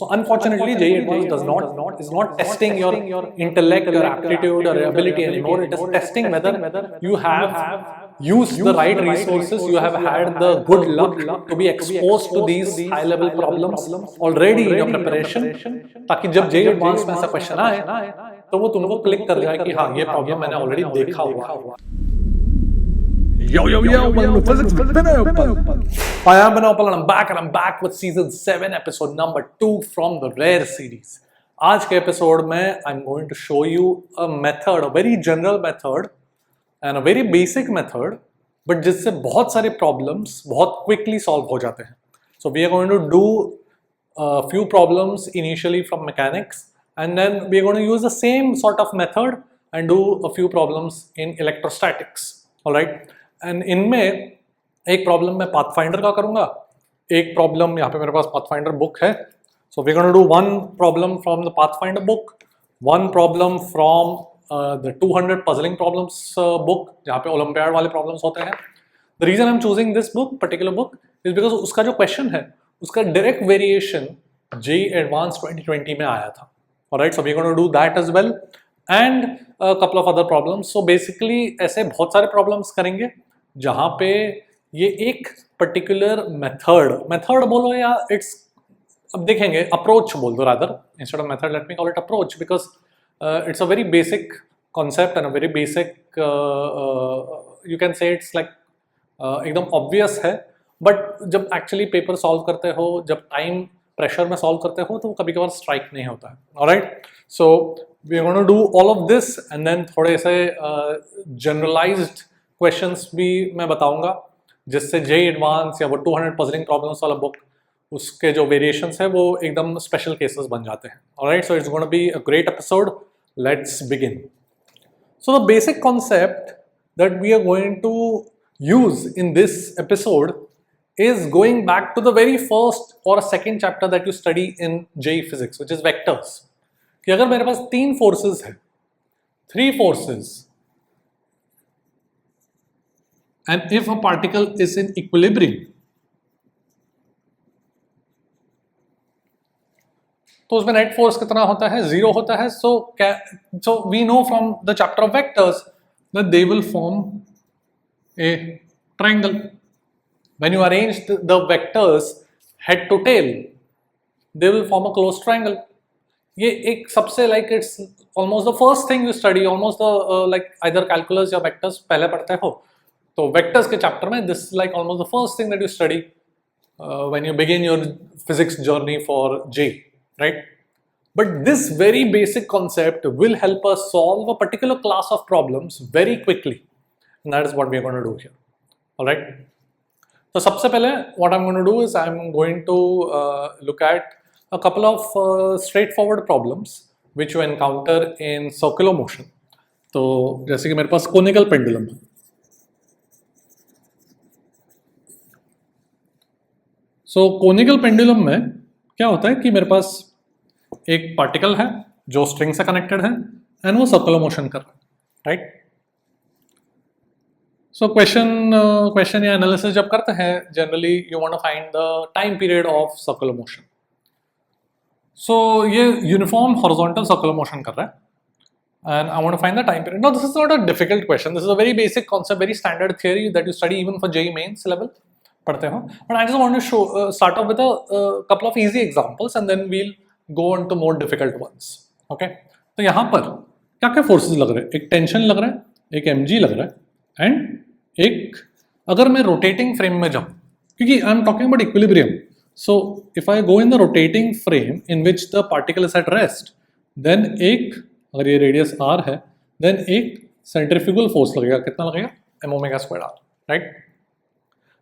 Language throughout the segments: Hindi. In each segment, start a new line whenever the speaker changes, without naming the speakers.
So unfortunately, JEE Advanced is not testing your intellect, your aptitude, or your ability anymore. It is testing whether you have used the right resources, you have had the good luck to be exposed to these high-level problems already in your preparation, ताकि जब JEE Advanced में ऐसा क्वेश्चन आए तो वो तुमको क्लिक कर जाए कि हाँ ये प्रॉब्लम मैंने ऑलरेडी देखा हुआ।
Yo, welcome to Physics with Vinay.
I am Vinay and I'm back with season 7 episode number 2 from the Rare series. आज के एपिसोड में I'm going to show you a method, a very general method and a very basic method, but जिससे बहुत सारे problems बहुत quickly solve हो जाते हैं. So we are going to do a few problems initially from mechanics and then we are going to use the same sort of method and do a few problems in electrostatics. Alright? And इनमें एक प्रॉब्लम मैं पाथफाइंडर का करूंगा, एक प्रॉब्लम यहाँ पे मेरे पास पाथफाइंडर बुक है, so we gonna do one problem from the Pathfinder book, one problem from the 200 puzzling problems book जहाँ पे ओलंपियाड वाले प्रॉब्लम्स होते हैं. The reason I am choosing this book particular book is because उसका जो क्वेश्चन है उसका डायरेक्ट वेरिएशन JEE Advanced 2020 में आया था. Alright, so we gonna do that as well and couple of other problems. So basically ऐसे बहुत सारे प्रॉब्लम्स करेंगे जहाँ पे ये एक पर्टिकुलर मेथड बोलो या इट्स, अब देखेंगे अप्रोच बोल दो rather instead of method, let me call it approach because it's a very basic concept and a very basic you can say it's like एकदम ऑब्वियस है, बट जब एक्चुअली पेपर सॉल्व करते हो, जब टाइम प्रेशर में सॉल्व करते हो तो कभी कभार स्ट्राइक नहीं होता है. Alright, so we are gonna do all of this and then थोड़े से जनरलाइज्ड क्वेश्चंस भी मैं बताऊंगा जिससे JEE Advanced या वो 200 पजलिंग प्रॉब्लम्स वाला बुक उसके जो वेरिएशंस है वो एकदम स्पेशल केसेस बन जाते हैं. Alright, so it's gonna be a great episode. Let's begin. So the basic concept that we are going to use in this episode is going back to the very first or second chapter that you study in JEE Physics, which is vectors. कि अगर मेरे पास 3 forces है, 3 forces, and if a particle is in equilibrium, तो उसमें नेट फोर्स कितना होता है? 0 होता है. So we know from the chapter of vectors that they will form a triangle. When you arrange the vectors head to tail, they will form a closed triangle. ये एक सबसे like it's almost the first thing you study, almost the like either calculus या vectors पहले पढ़ते हो. तो vectors के chapter में this is like almost the first thing that you study when you begin your physics journey for JEE, right? But this very basic concept will help us solve a particular class of problems very quickly, and that is what we are going to do here. All right. तो सबसे पहले what I'm going to do is I'm going to look at a couple of straightforward problems which you encounter in circular motion. तो जैसे कि मेरे पास कोनिकल पेंडुलम है. सो कोनिकल पेंडुलम में क्या होता है कि मेरे पास एक पार्टिकल है जो स्ट्रिंग से कनेक्टेड है एंड वो सर्कुलर मोशन कर रहा है, राइट? सो क्वेश्चन या एनालिसिस जब करते हैं generally you want to find the time period of circular motion. So ये यूनिफॉर्म हॉरिजॉन्टल सर्कुलर मोशन कर रहा है and I want to find the time period. Now this is not a difficult question, this is a very basic concept, very standard theory that you study even for JEE mains level पढ़ते हो. But I just want to show start off with a couple of easy examples and then we'll go on to more difficult ones. Okay, तो यहाँ पर क्या क्या फोर्सेस लग रहे हैं? एक टेंशन लग रहा है, एक mg लग रहा है एंड एक, अगर मैं रोटेटिंग फ्रेम में जाऊं, क्योंकि I am talking about equilibrium, so if I go in the rotating frame in which the particle is at rest, then एक, अगर ये रेडियस r है, देन एक सेंट्रीफ्यूगल फोर्स लगेगा. कितना लगेगा? m⍵²r, right?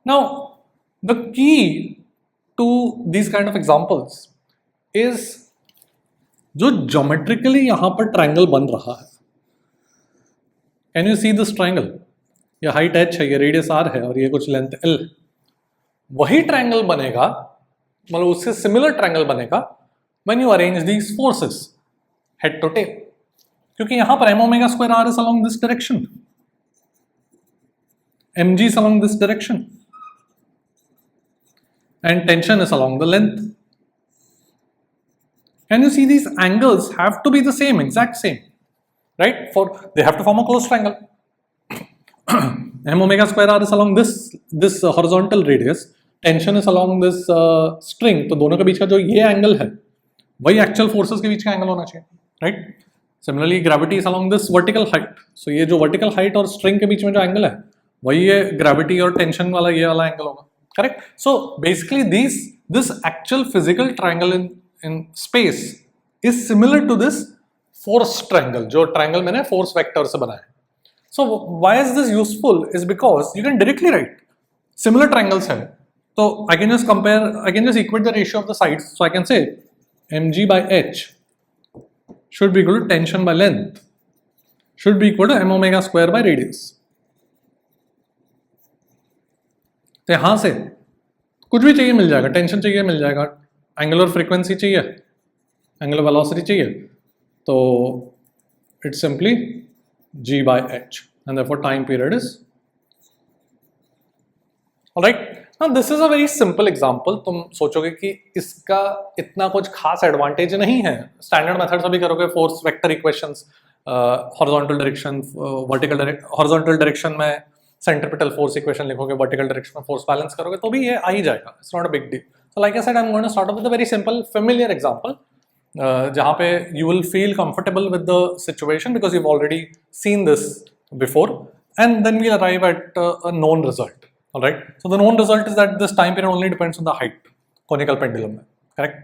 Now the key to these kind of examples is जो ज्योमेट्रिकली यहां पर ट्रायंगल बन रहा है. Can you see this triangle? ये हाइट h है, ये रेडियस r है और ये कुछ लेंथ l. वही ट्रायंगल बनेगा, मतलब उससे सिमिलर ट्रायंगल बनेगा when you arrange these forces head to tail, क्योंकि यहां पर m⍵²r is along this direction, mg is along this direction and tension is along the length. Can you see these angles have to be the same, exact same, right? For they have to form a close triangle. M omega square r is along this horizontal radius, tension is along this string, तो दोनों के बीच का जो ये एंगल है वही एक्चुअल फोर्सेस के बीच का एंगल होना चाहिए, right? Similarly gravity is along this vertical height, so ये जो वर्टिकल हाइट और स्ट्रिंग के बीच में जो एंगल है वही ये ग्रेविटी और टेंशन वाला ये वाला एंगल होगा, correct? So basically this actual physical triangle in space is similar to this force triangle, जो ट्रायंगल मैंने फोर्स वेक्टर से बनाया है. So why is this useful? Is because you can directly write similar triangles है, so I can just compare, I can just equate the ratio of the sides. So I can say mg by h should be equal to tension by length should be equal to m omega square by radius. तो यहाँ से कुछ भी चाहिए मिल जाएगा, टेंशन चाहिए मिल जाएगा, एंगुलर फ्रीक्वेंसी चाहिए, एंगुलर वेलोसिटी चाहिए, तो it's simply g by h, and therefore time period is. Alright, now this is a very simple example. तुम सोचोगे कि इसका इतना कुछ खास एडवांटेज नहीं है, स्टैंडर्ड मेथड से भी करोगे force vector equations, horizontal direction, horizontal direction में सेंट्रिपिटल फोर्स इक्वेशन लिखोगे, वर्टिकल डायरेक्शन में फोर्स बैलेंस करोगे तो भी ये आ ही जाएगा. It's not a big deal. So like I said, I am going to start off with a very simple familiar example, जहाँ पे you will feel comfortable with the situation because you've already seen this before, and then we'll arrive at a known result. All right, so the known result is that this time period only depends on the height conical pendulum में, correct?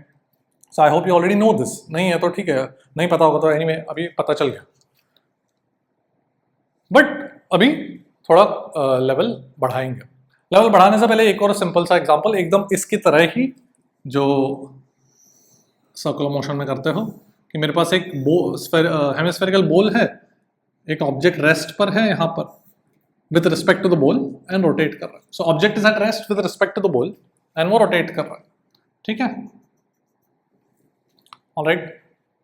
So I hope you already know this. नहीं है तो ठीक है, नहीं पता होगा तो anyway अभी पता चल गया. But अभी थोड़ा लेवल बढ़ाएंगे. लेवल बढ़ाने से पहले एक और सिंपल सा एग्जांपल, एकदम इसकी तरह ही जो सर्कुलर मोशन में करते हो, कि मेरे पास एक हेमिस्फेरिकल बॉल है, एक ऑब्जेक्ट रेस्ट पर है यहाँ पर with respect to the ball and rotate कर रहा है. So object is at rest with respect to the ball and वो रोटेट कर रहा है, ठीक है? ऑलराइट,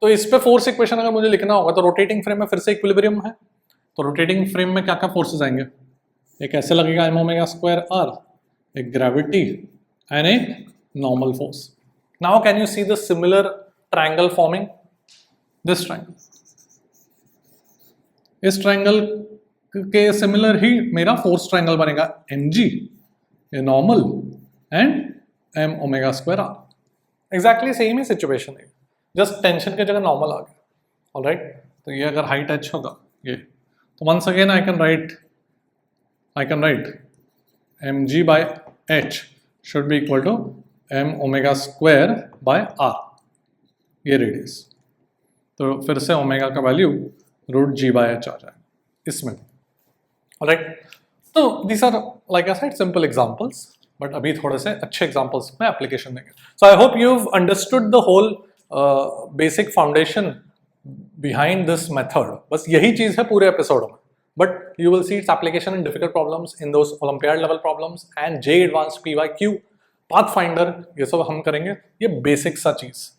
तो इस पे फोर्स इक्वेशन अगर मुझे लिखना होगा तो रोटेटिंग फ्रेम में फिर से इक्विलिब्रियम है, तो रोटेटिंग फ्रेम में क्या क्या फोर्सेस आएंगे? एक ऐसे लगेगा m ओमेगा स्क्वायर r, एक ग्रेविटी एंड एक normal force. Now can you see the similar triangle forming? This triangle. इस triangle के similar ही मेरा फोर्स triangle बनेगा, mg, a normal and m omega square r. Exactly same he situation है, just tension के जगह normal आ गया. All right, तो ये अगर height h होगा ये, तो once again I can write mg by h should be equal to m omega square by r, ये रेडियस, तो फिर से ओमेगा का value root g by h आ जाएगा इसमें. ऑलराइट, तो these are like I said simple examples, but अभी थोड़े से अच्छे एग्जांपल्स में एप्लीकेशन देंगे. So I hope you have understood the whole basic foundation behind this method. बस यही चीज़ है पूरे एपिसोड में, but you will see its application in difficult problems, in those olympiad level problems and J advance PYQ, pathfinder, ये सब हम करेंगे. ये बेसिक सा चीज.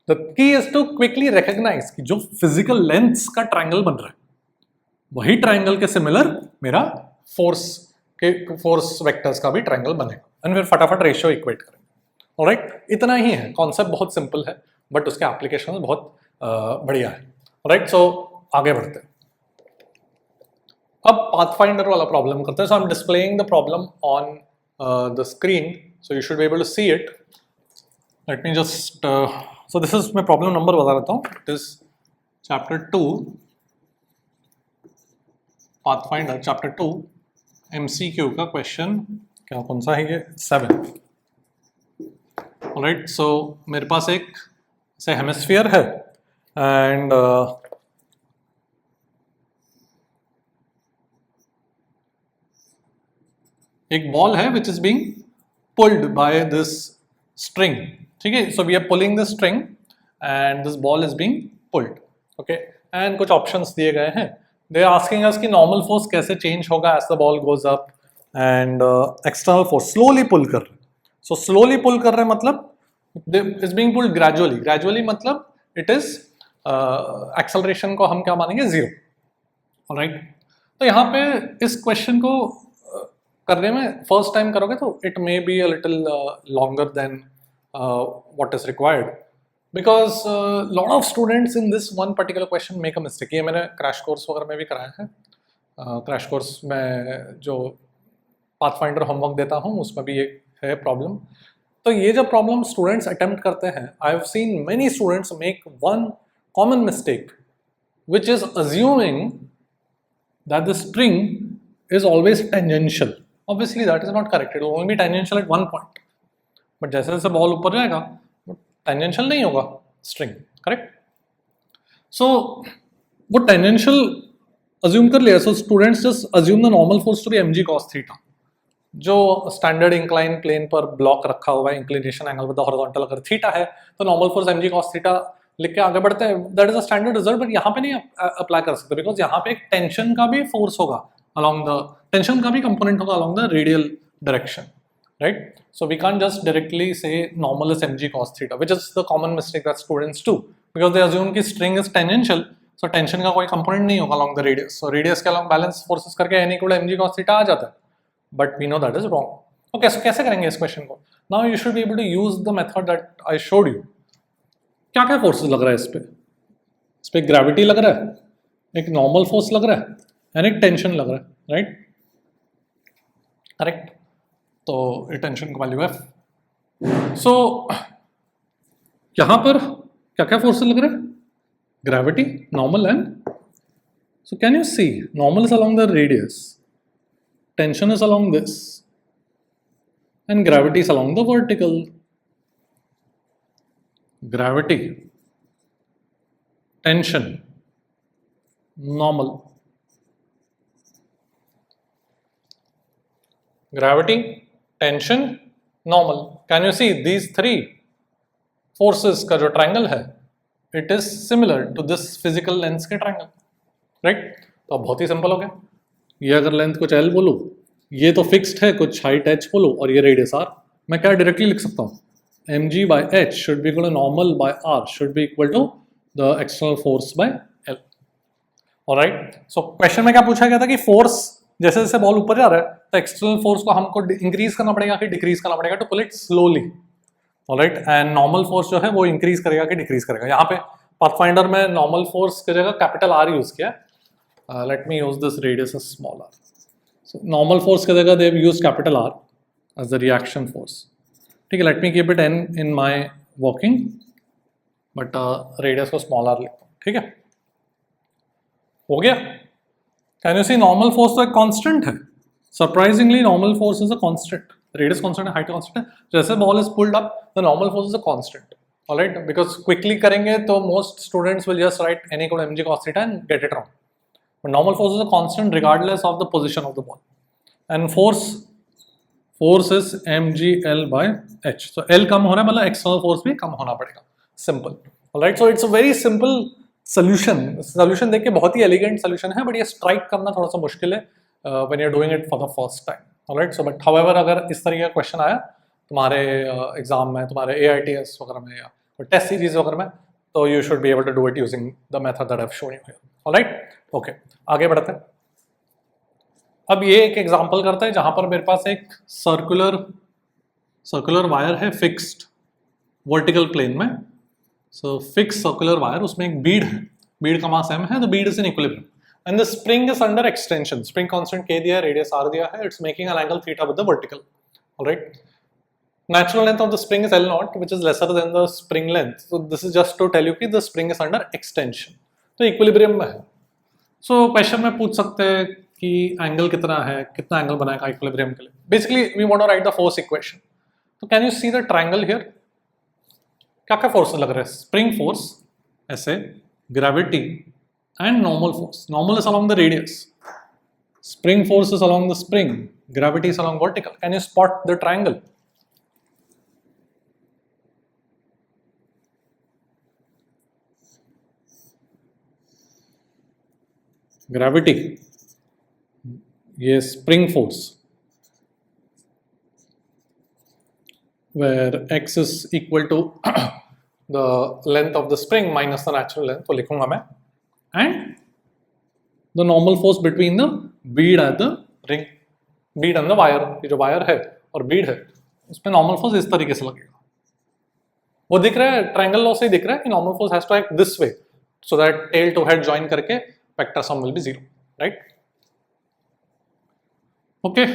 The key is to quickly recognise कि जो फिजिकल लेंथ्स का ट्रायंगल बन रहा है वही ट्रायंगल के सिमिलर मेरा फोर्स वेक्टर्स का भी ट्रायंगल बनेगा, एंड फिर फटाफट रेशियो इक्वेट करेंगे. ऑलराइट, इतना ही है. कॉन्सेप्ट बहुत सिंपल है बट उसके एप्लीकेशन बहुत बढ़िया है. ऑलराइट, सो आगे बढ़ते हैं. अब पाथफाइंडर वाला प्रॉब्लम करते हैं. So I am displaying the problem on the screen, so you should be able to see it. Let me just so this is my problem number बता देता हूँ. It is chapter 2 Pathfinder, chapter 2 MCQ का क्वेश्चन क्या कौन सा है ये? 7. Alright, so मेरे पास एक से हेमिस्फीयर है एंड एक बॉल है which is being pulled by this string. ठीक है, so we are pulling the string and this ball is being pulled. Okay, and कुछ options दिए गए हैं. They are asking us कि normal force कैसे change होगा as the ball goes up and external force slowly pull कर रहे. So slowly pull कर रहे मतलब is being pulled gradually. Gradually मतलब it is acceleration को हम क्या मानेंगे? 0. Alright, तो यहाँ पे इस क्वेश्चन को करने में फर्स्ट टाइम करोगे तो it may be a little longer than what is required, because lot of students in this one particular question make a mistake. ये मैंने क्रैश कोर्स वगैरह में भी कराया है. क्रैश कोर्स में जो पाथफाइंडर होमवर्क देता हूँ उसमें भी ये है प्रॉब्लम. तो ये जब प्रॉब्लम स्टूडेंट्स अटेम्प्ट करते हैं, I have seen many students make one common mistake which is assuming that the string is always tangential. Obviously that is not correct. It will only be tangential at one point. But जैसे जैसे बॉल ऊपर जाएगा tangential नहीं होगा string, correct? So वो tangential assume कर लिया. So students just assume the normal force to be mg cos theta. जो स्टैंडर्ड इंक्लाइन प्लेन पर ब्लॉक रखा हुआ है, inclination angle with the horizontal अगर थीटा है तो normal force mg cos theta लिख के आगे बढ़ते हैं. That is a standard result. But यहाँ पे नहीं अप्लाई कर सकते बिकॉज यहाँ पे एक टेंशन का भी फोर्स होगा अलॉन्ग द, टेंशन का भी कंपोनेंट होगा along the radial direction, right? So we can't just directly say normal is mg cos theta, which is the common mistake that students do because they assume कि string is tangential. So tension का कोई कंपोनेंट नहीं होगा along the radius. So radius के अलॉन्ग बैलेंस फोर्सेस करके n equal mg cos theta आ जाता है. But we know that is wrong. Okay, so कैसे करेंगे इस क्वेश्चन को? Now you should be able to use the method that I showed you. क्या क्या फोर्सेस लग रहा है इस पे? इस पे ग्रेविटी लग रहा है, एक नॉर्मल फोर्स लग रहा है एंड एक टेंशन लग रहा है, राइट? करेक्ट. तो ये टेंशन का वैल्यू है. सो यहां पर क्या क्या फोर्सेस लग रहे हैं? Gravity, normal and, so can you see normal is along the radius, tension is along this and gravity is along the vertical. Gravity, tension, normal. Gravity, tension, normal. Can you see these three forces का जो triangle है, it is similar to this physical length के triangle, right? तो बहुत ही सिंपल हो गया. ये अगर लेंथ कुछ L बोलूं, ये तो फिक्स्ड है, कुछ हाइट h बोलो और ये रेडियस r. मैं क्या डायरेक्टली लिख सकता हूँ? mg by h should be equal to normal by r should be equal to the external force by L. Alright. So question में क्या पूछा गया था कि फोर्स जैसे जैसे बॉल ऊपर जा रहा है तो एक्सटर्नल फोर्स को हमको इंक्रीज करना पड़ेगा कि डिक्रीज करना पड़ेगा to pull it slowly. Alright. And normal force जो है वो इंक्रीज करेगा कि डिक्रीज करेगा. यहाँ पे पाथफाइंडर में नॉर्मल फोर्स की जगह कैपिटल R यूज किया. Let me use this radius as small r. So normal force की जगह they have used capital R as the reaction force. ठीक है, let me keep it n in my working, but radius को small r लिखता हूँ. ठीक है, हो गया. Can you see normal force तो एक constant है. Surprisingly normal force is a constant. Radius constant है, height constant है. जैसे ball is pulled up, the normal force is a constant. Alright, because quickly करेंगे तो most students will just write n equal to mg cos theta and get it wrong. But normal force is a constant regardless of the position of the ball. And force is mgl by h. So L कम होना मतलब external force भी कम होना पड़ेगा. Simple. Alright. So it's a very simple solution. Solution देख के बहुत ही elegant solution है, but ये strike करना थोड़ा सा मुश्किल है when you're doing it for the first time. Alright. So but however अगर इस तरीके का question आया तुम्हारे एग्जाम में, तुम्हारे AITS वगैरह में या टेस्ट सीरीज वगैरह में, तो you should be able to do it using the method that I've shown you here. Alright. Okay, आगे बढ़ते हैं. अब ये एक एग्जांपल करते हैं जहां पर मेरे पास एक सर्कुलर वायर है फिक्स्ड वर्टिकल प्लेन में. सो फिक्स सर्कुलर वायर, उसमें एक बीड है, बीड का मास m है, the Beed is in equilibrium and the spring is under extension. Spring constant k दिया है, रेडियस r दिया है, it's making an angle theta with the vertical. Alright. Natural length of the spring is L0, which is lesser than the spring length. So this is just to tell you कि the spring is under extension. तो इक्विलिब्रियम में है. सो क्वेश्चन में पूछ सकते हैं कि एंगल कितना है, कितना एंगल बनाएगा इक्विलिब्रियम के लिए. Basically we want to write the force equation. तो can you see the triangle here? क्या क्या फोर्स लग रहा है? स्प्रिंग फोर्स ऐसे, gravity and normal force. Normal is along the radius, spring force is along the spring, gravity is along vertical. Can you spot the triangle? Gravity, ये spring force where x is equal to the length of the spring minus the natural length, तो लिखूंगा मैं, and the normal force between the bead and the ring, bead and the wire. ये जो वायर है और बीड है उसमें नॉर्मल फोर्स इस तरीके से लगेगा. वो दिख रहा है, ट्रायंगल लॉ से ही दिख रहा है कि normal force has to act this way so that tail to head join करके vector sum will be 0, right? Okay,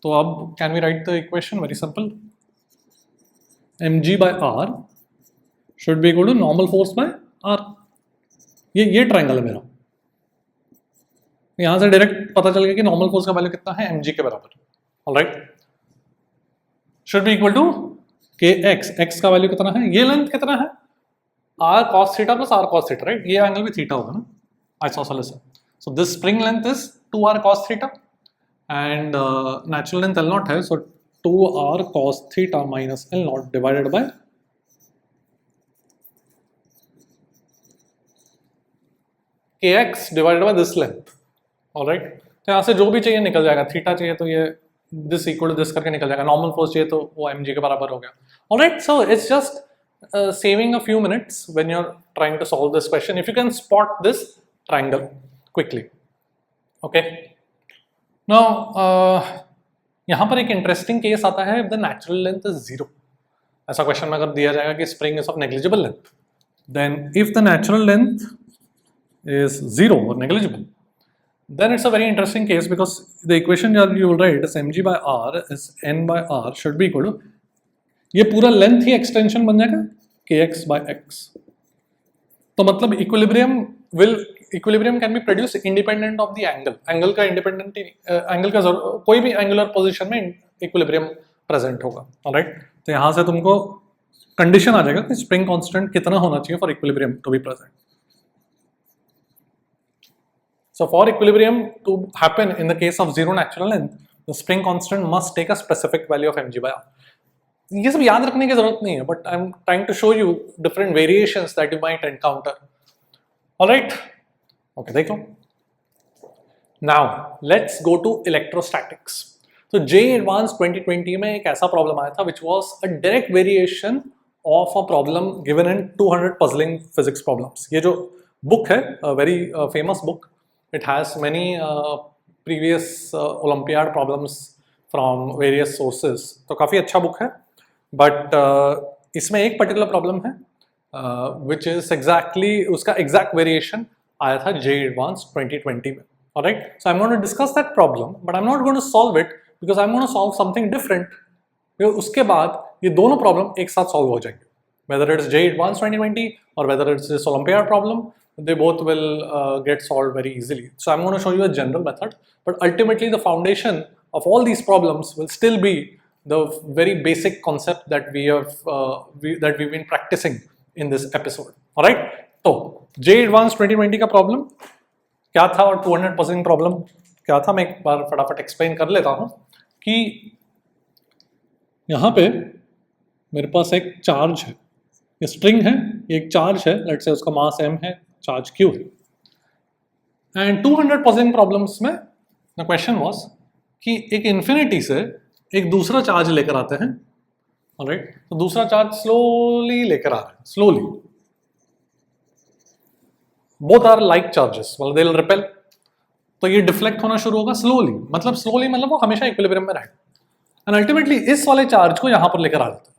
तो अब can we write the equation? Very simple, mg by r should be equal to normal force by r। ये ट्रायंगल है मेरा, यहां से डायरेक्ट पता चल गया कि नॉर्मल फोर्स का वैल्यू कितना है, mg के बराबर, alright? Should be equal to kx, x का वैल्यू कितना है, ये लेंथ कितना है, r cos theta plus r cos theta, right? ये एंगल भी थीटा होगा ना, आइसोसेलेस है। So this spring length is 2r cos theta and natural length L nought है, so 2r cos theta minus L nought divided by kx divided by this length, alright? तो यहाँ से जो भी चाहिए निकल जाएगा, थीटा चाहिए तो ये दिस इक्वल टू दिस करके निकल जाएगा, नॉर्मल फोर्स चाहिए तो वो mg के बराबर हो गया, alright? So it's just saving a few minutes when you're trying to solve this question if you can spot this triangle quickly, okay? Now यहाँ पर एक इंटरेस्टिंग केस आता है, if the natural length is 0, ऐसा क्वेश्चन में अगर दिया जाएगा कि spring is of negligible length, then if the natural length is 0 or negligible, then it's a very interesting case because the equation you will write is mg by r is n by r should be equal to, ये पूरा लेंथ ही एक्सटेंशन बन जाएगा kx by x। तो मतलब equilibrium can be produce independent of the angle, angle का इंडिपेंडेंट, एंगल का कोई भी एंगुलर पोजीशन में इक्विलिब्रियम प्रेजेंट होगा, ऑलराइट? तो यहाँ से तुमको कंडीशन आ जाएगा कि स्प्रिंग कांस्टेंट कितना होना चाहिए for equilibrium to be present. So for equilibrium to happen in the case of zero natural length, the spring constant must take a specific value of mg by r. ये सब याद रखने की जरूरत नहीं है, but I'm trying to show you different variations that you might encounter. All right? Okay, देखो. Now let's go to electrostatics. So JEE Advanced 2020 में एक ऐसा प्रॉब्लम आया था which was a direct variation of a problem given in 200 puzzling physics problems. ये जो book है, a very famous book. It has many previous Olympiad problems from various sources. तो काफ़ी अच्छा बुक है, but इसमें एक particular problem है which is exactly उसका exact variation आया था JEE Advanced 2020 में, alright? So I'm going to discuss that problem, but I'm not going to solve it because I'm going to solve something different. उसके बाद ये दोनों problem एक साथ solve हो जाएंगे, whether it's JEE Advanced 2020 or whether it's this Olympiad problem. They both will get solved very easily. So I'm going to show you a general method, but ultimately the foundation of all these problems will still be the very basic concept that we've been practicing in this episode. All right? So JEE Advanced 2020 का problem क्या था और 200% problem क्या था, मैं एक बार फटाफट explain कर लेता हूँ कि यहाँ पे मेरे पास एक चार्ज है, ये स्ट्रिंग है, एक चार्ज है, लेट्स से उसका मास m है, चार्ज q है, एंड 200% प्रॉब्लम्स में द क्वेश्चन वाज कि एक इन्फिनिटी से एक दूसरा चार्ज लेकर आते हैं, ऑलराइट? तो दूसरा चार्ज स्लोली लेकर आ रहा है, slowly, both are like charges, मतलब दे विल रिपेल, तो ये डिफ्लेक्ट होना शुरू होगा स्लोली, मतलब वो हमेशा इक्विलिब्रियम में रहेगा, एंड अल्टीमेटली इस वाले चार्ज को यहां पर लेकर आ जाता है।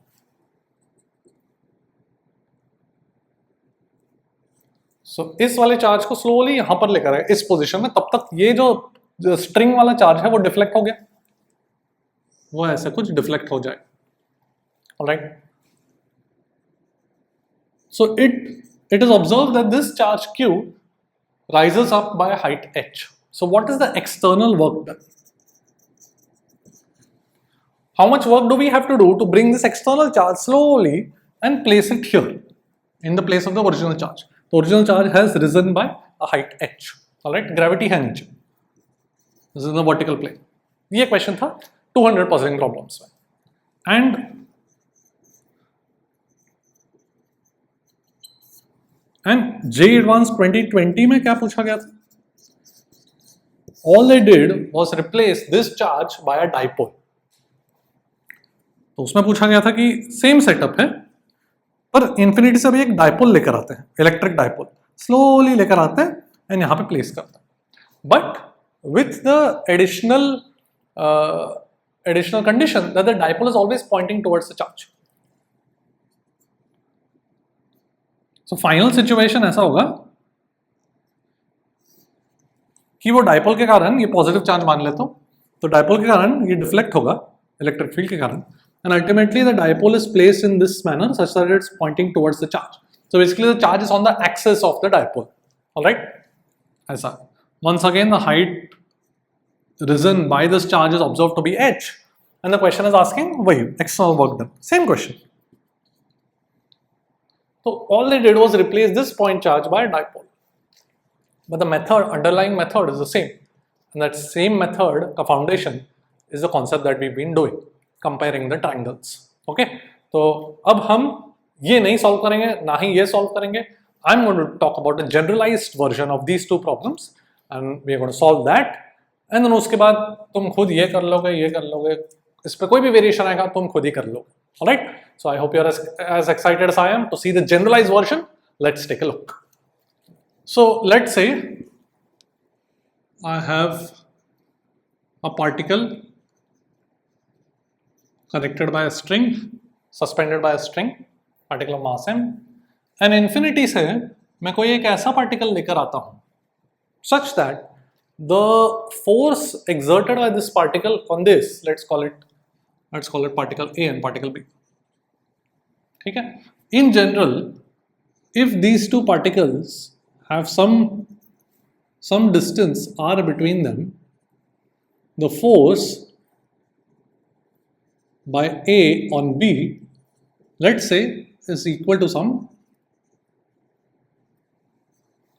So, इस वाले चार्ज को स्लोली यहां पर लेकर आए इस पोजीशन में, तब तक ये जो स्ट्रिंग वाला चार्ज है वो डिफ्लेक्ट हो गया, वो ऐसे कुछ डिफ्लेक्ट हो जाए, alright? So it is observe that this charge q rises up by height h. So what is the external work done? How much work do we have to do to bring this external charge slowly and place it here in the place of the original charge? The original charge has risen by a height h, all right? Gravity है नीचे, this is the vertical plane. ये क्वेश्चन था 200 puzzling problems में, and JEE Advanced 2020 में क्या पूछा गया था? All they did was replace this charge by a dipole. तो उसमें पूछा गया था कि सेम सेटअप है, पर इंफिनिटी से भी एक डाइपोल लेकर आते हैं, इलेक्ट्रिक डाइपोल स्लोली लेकर आते हैं एंड यहाँ पे प्लेस करते हैं, but with the additional condition that the dipole is always pointing towards the charge. So final situation ऐसा होगा कि वो डायपोल के कारण, ये पॉजिटिव चार्ज मान लेता हूं, तो डायपोल के कारण ये डिफ्लेक्ट होगा इलेक्ट्रिक फील्ड के कारण, and ultimately the dipole is placed in this manner such that it's pointing towards the charge. So basically the charge is on the axis of the dipole. All right, aisa. Once again the height risen by this charge is observed to be h, and the question is asking wahi external work done, same question. So all they did was replace this point charge by a dipole, but the method, underlying method is the same, and that same method, the foundation, is the concept that we've been doing, comparing the triangles. Okay, तो अब हम ये नहीं solve करेंगे, ना ही ये solve करेंगे. I'm going to talk about a generalized version of these two problems, and we are going to solve that. And then उसके बाद तुम खुद ये कर लोगे, इस पे कोई भी variation आएगा तुम खुद ही कर लोगे. All right. So I hope you are as excited as I am to see the generalized version. Let's take a look. So let's say I have a particle connected by a string, suspended by a string, particle of mass m, and infinity से मैं कोई एक ऐसा particle लेकर आता हूँ such that the force exerted by this particle on this, let's call it particle A and particle B. ठीक है? In general, if these two particles have some distance r between them, the force by A on B, let's say, is equal to some,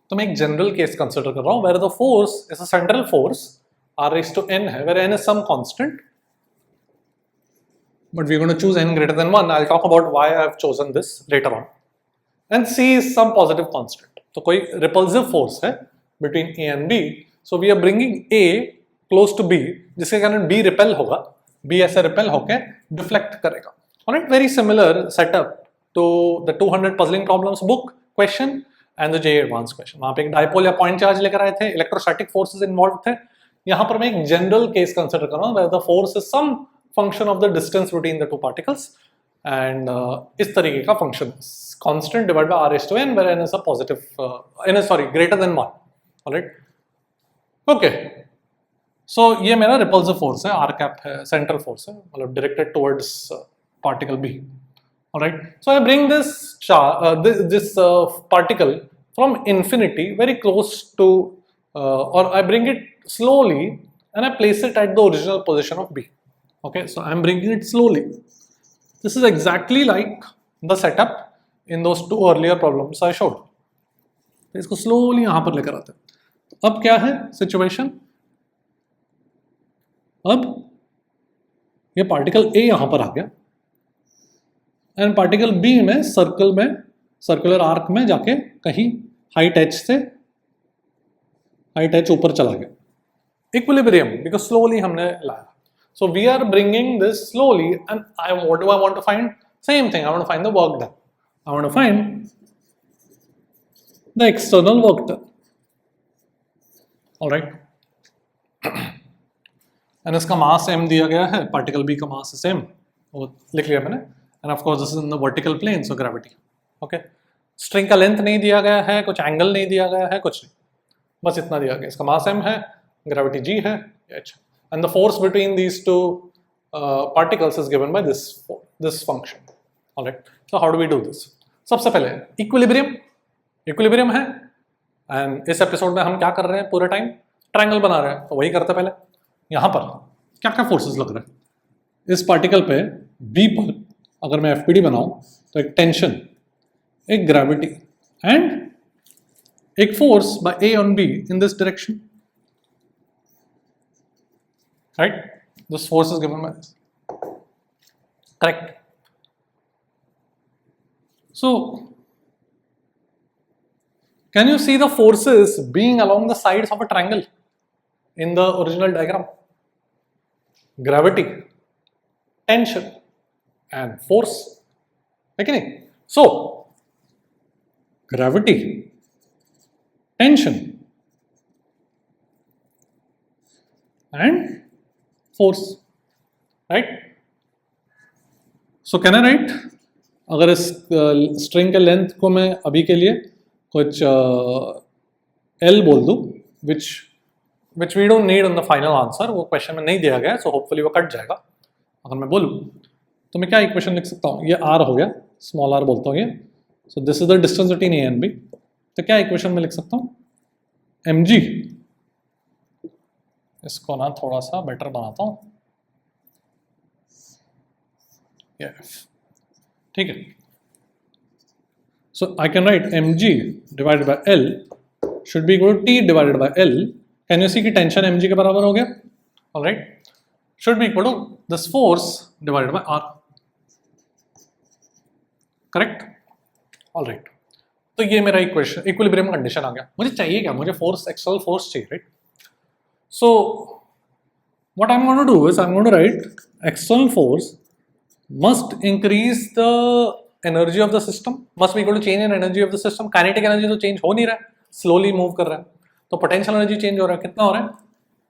तो मैं एक जनरल केस कंसिडर कर रहा हूं, where the force is a central force, r raised to n है, where n is some constant, but we're going to choose n greater than 1. I'll talk about why I have chosen this later on. And C is some positive constant. तो कोई repulsive force है between A and B, so we are bringing A close to B, जिसके कारण B repel होगा, B ऐसे repel होके deflect करेगा. Alright, very similar setup to the 200 puzzling problems book question and the JEE advanced question. वहाँ पे एक dipole या point charge लेकर आए थे, electrostatic forces involved थे. यहाँ पर मैं एक general case consider कर रहा हूँ where the force is some function of the distance between the two particles, and इस तरीके का function constant divided by r raised to n, where n is a positive, greater than 1. Alright, okay. So ये मेरा repulsive force है, r cap है, central force है, मतलब directed towards particle B. Alright, so I bring this particle from infinity very close to, or I bring it slowly and I place it at the original position of B. Okay, so I'm bringing it slowly. This is exactly like the setup in those two earlier problems I showed. इसको slowly यहाँ पर लेकर आते हैं. अब क्या है situation? अब ये पार्टिकल A यहाँ पर आ गया एंड पार्टिकल B में सर्कुलर आर्क में जाके कहीं हाइट h ऊपर चला गया. इक्विलिब्रियम, बिकॉज स्लोली हमने लाया. So we are bringing this slowly and what do I want to find? Same thing, I want to find the work done. I want to find the external work done. All right. And इसका मास m दिया गया है, पार्टिकल B का मास है m, वो लिख लिया मैंने. And of course this is in the vertical plane, so gravity. Okay, string का लेंथ नहीं दिया गया है, कुछ एंगल नहीं दिया गया है, कुछ नहीं, बस इतना दिया गया. इसका मास m है, ग्रेविटी g है, h, and the force between these two particles is given by this function. Alright, so how do we do this? सबसे पहले इक्विलिब्रियम है, एंड इस एपिसोड में हम क्या कर रहे हैं? पूरे टाइम ट्रायंगल बना रहे हैं, तो वही करते पहले. यहाँ पर क्या क्या फोर्सेस लग रहे हैं? इस पार्टिकल पे B पर अगर मैं FPD बनाऊं तो एक टेंशन, एक ग्रेविटी एंड एक force by A on B in this direction. Right, this force is given by this. Correct. So can you see the forces being along the sides of a triangle in the original diagram? Gravity, tension and force. Okay, so gravity, tension and force, right? So can I write अगर इस स्ट्रिंग के लेंथ को मैं अभी के लिए कुछ एल बोल दूँ, which we don't need in the final answer, वो क्वेश्चन में नहीं दिया गया, सो होपफुली वो कट जाएगा। अगर मैं बोलूँ तो मैं क्या इक्वेशन लिख सकता हूँ, ये आर हो गया, स्मॉल आर बोलता हूँ ये, so this is the distance between A and B. तो क्या इक्वेशन में लिख सकता हूँ, एम जी, इसको ना थोड़ा सा बेटर बनाता हूँ, ठीक है। So I can write M G divided by L should be equal to T divided by L. Can you see की टेंशन एम जी के बराबर हो गया, alright, should be equal to this force divided by R, correct, alright. तो ये मेरा इक्वेशन इक्विलिब्रियम कंडीशन आ गया। मुझे चाहिए क्या, मुझे फोर्स, एक्सटर्नल फोर्स चाहिए, right. So what I am going to do is I am going to write external force must increase the energy of the system, must be equal to change in energy of the system। kinetic energy तो change हो नहीं रहा है, slowly move कर रहा है, तो potential energy change हो रहा है। कितना हो रहा है,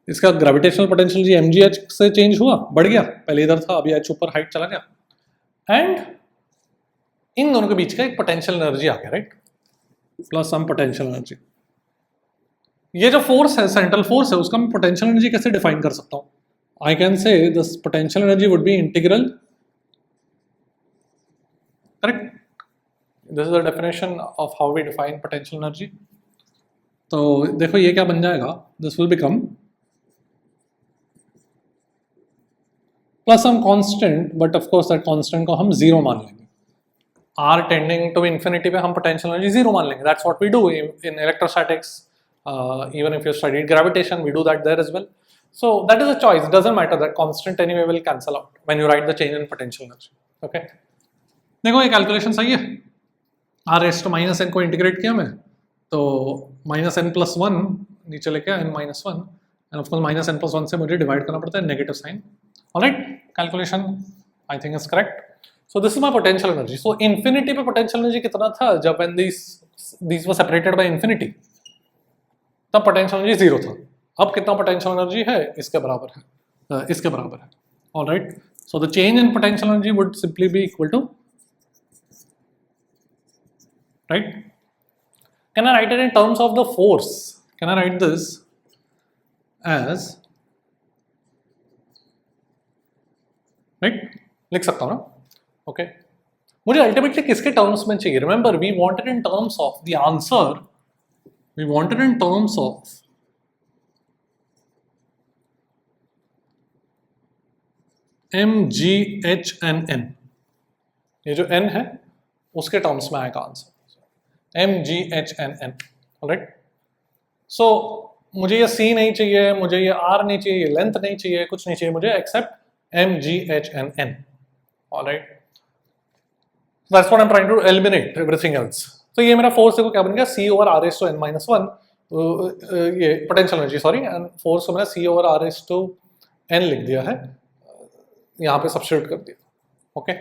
इसका gravitational potential जी mgh से change हुआ, बढ़ गया, पहले इधर था अभी h ऊपर हाइट चला गया, एंड इन दोनों के बीच का एक potential energy आ गया, राइट, प्लस सम potential energy। ये जो फोर्स है, सेंट्रल फोर्स है, उसका मैं potential energy कैसे डिफाइन कर सकता हूँ, I can say this potential energy would be integral, correct, this is the definition of how we define potential energy। तो देखो ये क्या बन जाएगा, this will become plus some constant, but of course that constant को हम zero मान लेंगे, r tending to infinity पे हम potential energy zero मान लेंगे। That's what we do in electrostatics, even if you studied gravitation we do that there as well। So that is a choice, it doesn't matter, that constant anyway will cancel out when you write the change in potential energy, okay। देखो ये कैलकुलेशन सही है, R S to minus N को इंटीग्रेट किया मैं, तो माइनस एन प्लस वन नीचे लेके N minus one, and of course minus N plus one से मुझे डिवाइड करना पड़ता है negative sign, alright, calculation I think is correct. So this is my potential energy. So infinity पे पोटेंशियल एनर्जी कितना था, जब when these were separated by infinity, तब पोटेंशियल एनर्जी जीरो था। अब कितना पोटेंशियल एनर्जी है, इसके बराबर है, इसके बराबर है, alright. So the change in potential energy would simply be equal to, right, can I write it in terms of the force, can I write this as, right, लिख सकता हूँ ना, okay। मुझे अल्टीमेटली किसके टर्म्स में चाहिए, remember we wanted in terms of the answer, we wanted in terms of M G H N N, ये जो n है उसके टर्म्स में आएगा answer, M G H N N, alright. So मुझे ये C नहीं चाहिए, मुझे ये R नहीं चाहिए, ये लेंथ नहीं चाहिए, कुछ नहीं चाहिए मुझे except M G H N N, alright. That's what I am trying to eliminate everything else. तो ये मेरा फोर्स देखो क्या बन गया, C over R S two N minus one, ये potential energy sorry, and force को मैंने C over R S two N लिख दिया है, यहाँ पे सब्स्टिट्यूट कर दिया, ओके।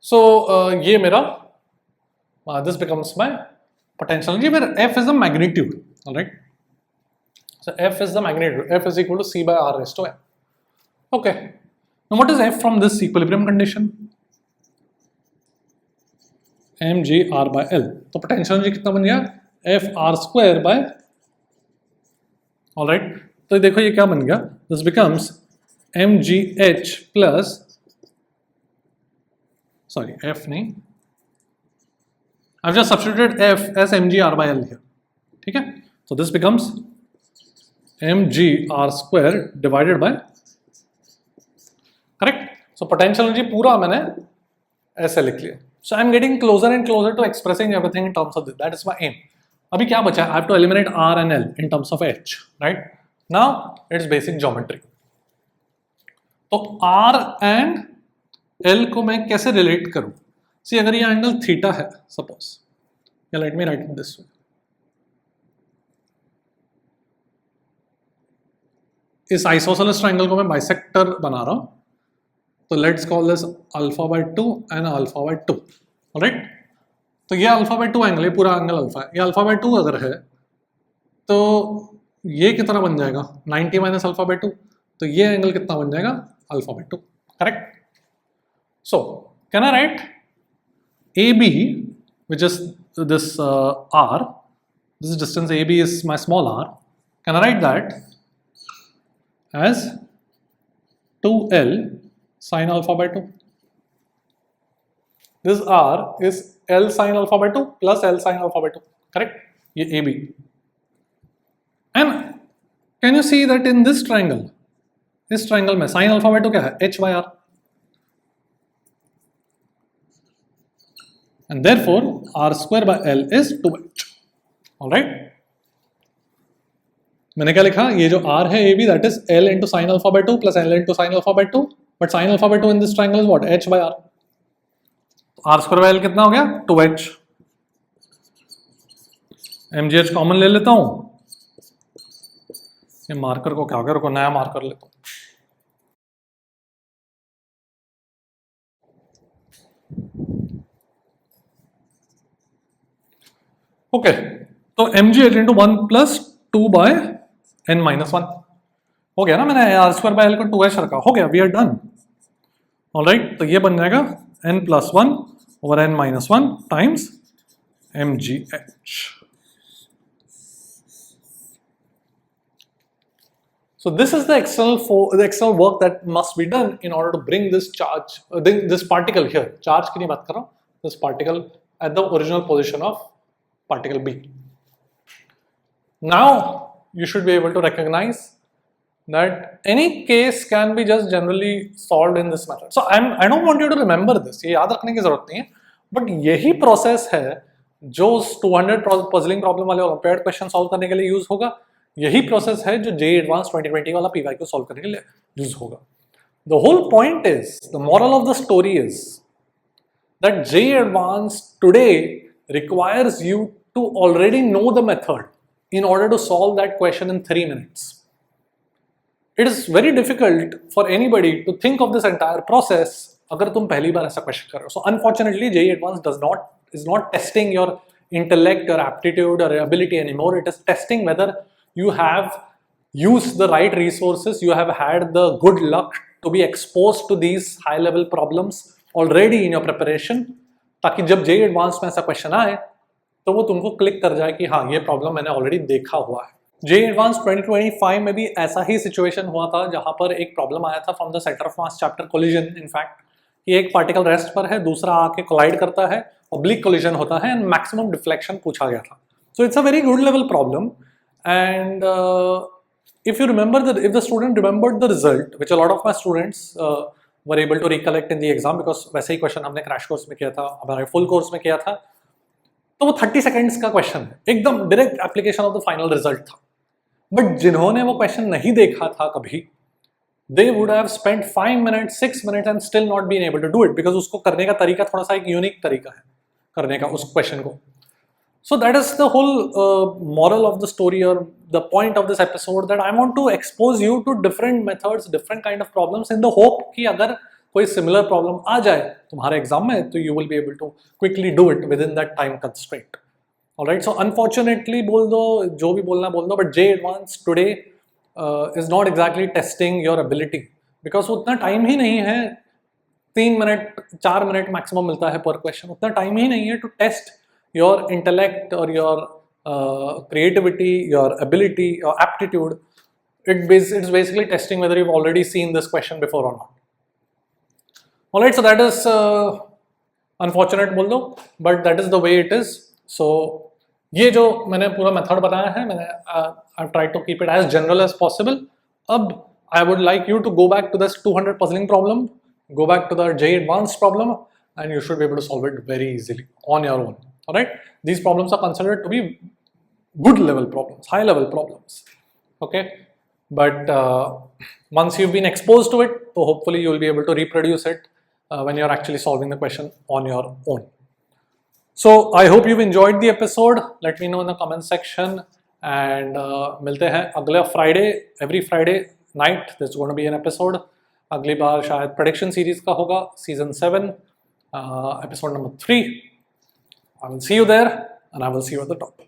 सो ये मेरा this becomes my potential energy where F is the magnitude, alright, so F is the magnitude, F is equal to C by R raised to n, okay। Now what is F from this equilibrium condition, mg r by L, तो potential energy कितना बन गया, F r square by, alright। तो देखो ये क्या बन गया, this becomes mgh plus, sorry F नहीं, I've just substituted F as mg r by L here, ठीक है। So this becomes mg r square divided by, correct। So potential energy पूरा मैंने ऐसे लिख लिया। So I'm getting closer and closer to expressing everything in terms of this. That is my aim. अभी क्या बचा है, I have to eliminate R and L in terms of H, right? Now it's basic geometry. तो R and L को मैं कैसे रिलेट करूं, सी अगर ये एंगल थीटा है सपोज, या let me right it this way, इस आइसोसेलेस ट्रायंगल को मैं बाइसेक्टर बना रहा हूं, तो let's call this alpha by 2 and alpha by 2, alright. तो ये अल्फा बाय 2 एंगल है, पूरा एंगल अल्फा है, ये अल्फा बाय 2 अगर है तो ये कितना बन जाएगा 90 माइनस अल्फा बाय 2, तो ये एंगल कितना बन जाएगा alpha by 2, correct. So can I write AB, which is this r, this distance AB is my small r, can I write that as 2L sine alpha by 2? This r is L sine alpha by 2 plus L sine alpha by 2, correct? ये AB. And can you see that in this triangle, इस triangle में sin alpha by 2 क्या है? H by R. And therefore R square by L is 2H. Alright? मैंने क्या लिखा? ये जो R है AB, that is L into sin alpha by 2 plus L into sin alpha by 2. But sin alpha by 2 in this triangle is what? H by R. R square by L कितना हो गया? 2H. MGH कॉमन ले लेता हूं. ये मार्कर को क्या हो गया? रुको, नया मार्कर लेता हूं. ओके, तो MGH into 1 plus 2 by n minus 1 हो गया ना. मैंने R square by L को 2H रखा, हो गया. We are done. ऑलराइट, तो ये बन जाएगा n plus 1 over n minus 1 times MGH. So this is the external work that must be done in order to bring this charge, this particle here. Charge की नहीं बात कर रहा हूँ. This particle at the original position of particle B. Now you should be able to recognize that any case can be just generally solved in this method. So I don't want you to remember this. ये याद रखने की जरूरत नहीं है. But यही process है जो 200 puzzling problem वाले Olympiad question solve करने के लिए use होगा. यही process है जो JEE Advanced 2020 वाला PYQ solve करने के लिए use होगा. The whole point is, the moral of the story is that JEE Advanced today requires you to already know the method in order to solve that question in 3 minutes. It is very difficult for anybody to think of this entire process अगर तुम पहली बार ऐसा क्वेश्चन कर रहे हो. So unfortunately JEE Advanced is not testing your intellect or aptitude or ability anymore. It is testing whether you have used the right resources, you have had the good luck to be exposed to these high level problems already in your preparation, ताकि जब JEE Advanced में ऐसा क्वेश्चन आए तो वो तुमको क्लिक कर जाए कि हाँ ये प्रॉब्लम मैंने ऑलरेडी देखा हुआ है. JEE Advanced 2025 में भी ऐसा ही सिचुएशन हुआ था जहां पर एक प्रॉब्लम आया था from the centre of mass chapter collision. In fact कि एक पार्टिकल रेस्ट पर है, दूसरा आके कोलाइड करता है, ऑब्लिक कोलिजन होता है एंड मैक्सिमम डिफ्लेक्शन पूछा गया था. So it's a very good level problem. And if you remember if the student remembered the result, which a lot of my students were able to recollect in the exam, because वैसे ही क्वेश्चन हमने क्रैश कोर्स में किया था, हमारे फुल कोर्स में किया था, तो वो 30 सेकेंड्स का क्वेश्चन है, एकदम direct application of the final result था. बट जिन्होंने वो क्वेश्चन नहीं देखा था कभी, they would have spent 5 minutes, 6 minutes and still not been able to do it, because उसको करने का तरीका थोड़ा सा एक यूनिक तरीका है करने का उस क्वेश्चन को. So that is the whole moral of the story, or the point of this episode, that I want to expose you to different methods, different kind of problems, in the hope कि अगर कोई similar problem आ जाए तुम्हारे एग्जाम में तो you will be able to quickly do it within that time constraint. Alright, so unfortunately बोल दो, जो भी बोलना बोल दो, but JEE Advanced today is not exactly testing your ability, because उतना टाइम ही नहीं है. 3 मिनट 4 मिनट मैक्सिमम मिलता है पर क्वेश्चन. उतना टाइम ही नहीं है to test your intellect or your creativity, your ability, your aptitude. It's basically testing whether you've already seen this question before or not. Alright, so that is unfortunate बोल दो, but that is the way it is. So ये जो मैंने पूरा मेथड बनाया है, मैंने I've tried to keep it as general as possible. अब I would like you to go back to this 200 puzzling problem, go back to the JEE Advanced problem, and you should be able to solve it very easily on your own. Alright, these problems are considered to be good level problems, high level problems. Okay, but once you've been exposed to it, so hopefully you will be able to reproduce it when you're actually solving the question on your own. So I hope you've enjoyed the episode. Let me know in the comment section, and मिलते हैं अगले Friday. Every Friday night there's going to be an episode. अगली बार शायद prediction series का होगा, season 7, episode number 3. I will see you there, and I will see you at the top.